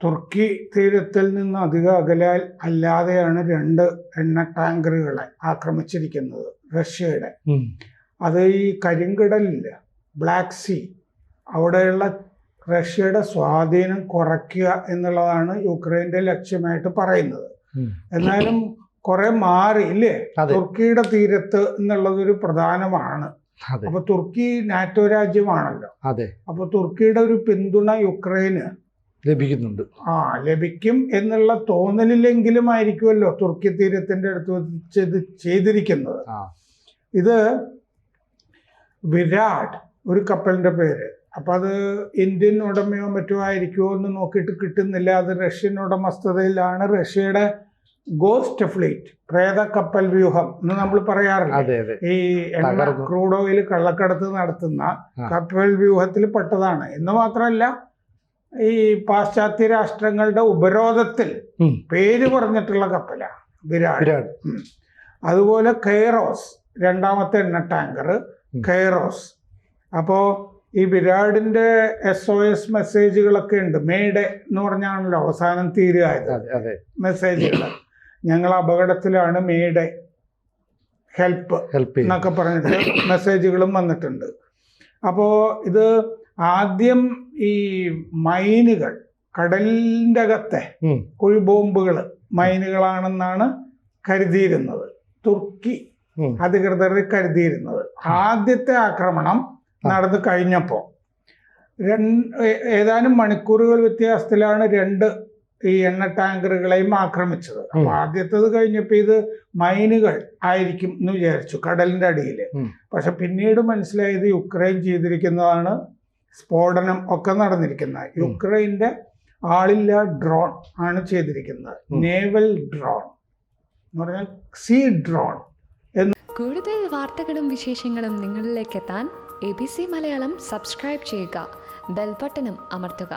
തുർക്കി തീരത്തിൽ നിന്ന് അധികം അകലാൽ അല്ലാതെയാണ് 2 എണ്ണ ടാങ്കറുകളെ ആക്രമിച്ചിരിക്കുന്നത് റഷ്യയുടെ. അത് ഈ കരിങ്കടലില്ല, ബ്ലാക്ക് സീ, അവിടെയുള്ള റഷ്യയുടെ സ്വാധീനം കുറയ്ക്കുക എന്നുള്ളതാണ് യുക്രൈൻ്റെ ലക്ഷ്യമായിട്ട് പറയുന്നത്. എന്നാലും കുറെ മാറി ഇല്ലേ, തുർക്കിയുടെ തീരത്ത് എന്നുള്ളതൊരു പ്രധാനമാണ്. അപ്പൊ തുർക്കി നാറ്റോ രാജ്യമാണല്ലോ. അപ്പൊ തുർക്കിയുടെ ഒരു പിന്തുണ യുക്രൈന് ലഭിക്കുന്നുണ്ട്. ലഭിക്കും എന്നുള്ള തോന്നലില്ലെങ്കിലും ആയിരിക്കുമല്ലോ തുർക്കി തീരത്തിന്റെ അടുത്ത് വെച്ച് ഇത് ചെയ്തിരിക്കുന്നത്. ഇത് വിരാട് ഒരു കപ്പലിന്റെ പേര്. അപ്പൊ അത് ഇന്ത്യൻ ഉടമയോ മറ്റോ ആയിരിക്കുമോ എന്ന് നോക്കിയിട്ട് കിട്ടുന്നില്ല. അത് റഷ്യൻ ഉടമസ്ഥതയിലാണ്. റഷ്യയുടെ ഗോസ്റ്റ് ഫ്ലീറ്റ്, പ്രേത കപ്പൽ വ്യൂഹം എന്ന് നമ്മൾ പറയാറില്ല. ഈ എണ്ണ ക്രൂഡ് ഓയിൽ കള്ളക്കടത്ത് നടത്തുന്ന കപ്പൽ വ്യൂഹത്തിൽ പെട്ടതാണ്. എന്ന് മാത്രമല്ല, ഈ പാശ്ചാത്യ രാഷ്ട്രങ്ങളുടെ ഉപരോധത്തിൽ പേര് പറഞ്ഞിട്ടുള്ള കപ്പലാണ് വിരാട്. അതുപോലെ കെയ്റോസ്, 2ാമത്തെ എണ്ണ ടാങ്കർ കെയ്റോസ്. അപ്പോൾ ഈ വിരാടിന്റെ SOS മെസ്സേജുകളൊക്കെ ഉണ്ട്. മേഡേ എന്ന് പറഞ്ഞാണല്ലോ അവസാനം തീരുകയായത് മെസ്സേജുകൾ. ഞങ്ങൾ അപകടത്തിലാണ്, മേഡേ, ഹെൽപ്പ് എന്നൊക്കെ പറഞ്ഞിട്ട് മെസ്സേജുകളും വന്നിട്ടുണ്ട്. അപ്പോൾ ഇത് ആദ്യം ഈ മൈനുകൾ, കടലിൻ്റെ അകത്തെ കുഴിബോംബുകൾ മൈനുകളാണെന്നാണ് കരുതിയിരുന്നത്, തുർക്കി അധികൃതർ കരുതിയിരുന്നത്. ആദ്യത്തെ ആക്രമണം നടന്നു കഴിഞ്ഞപ്പോൾ ഏതാനും മണിക്കൂറുകൾ വ്യത്യാസത്തിലാണ് 2 ഈ എണ്ണ ടാങ്കറുകളെയും ആക്രമിച്ചത്. അപ്പൊ ആദ്യത്തേത് കഴിഞ്ഞപ്പോൾ ഇത് മൈനുകൾ ആയിരിക്കും എന്ന് വിചാരിച്ചു, കടലിന്റെ അടിയിൽ. പക്ഷെ പിന്നീട് മനസ്സിലായത് യുക്രൈൻ ചെയ്തിരിക്കുന്നതാണ്, സ്ഫോടനം ഒക്കെ നടന്നിരിക്കുന്നത്. യുക്രൈൻ്റെ ആളില്ലാ ഡ്രോൺ ആണ് ചെയ്തിരിക്കുന്നത്, നേവൽ ഡ്രോൺ എന്ന് പറഞ്ഞാൽ സീ ഡ്രോൺ. കൂടുതൽ വാർത്തകളും വിശേഷങ്ങളും നിങ്ങളിലേക്ക് എത്താൻ ABC മലയാളം സബ്സ്ക്രൈബ് ചെയ്യുക, ബെൽ ബട്ടണും അമർത്തുക.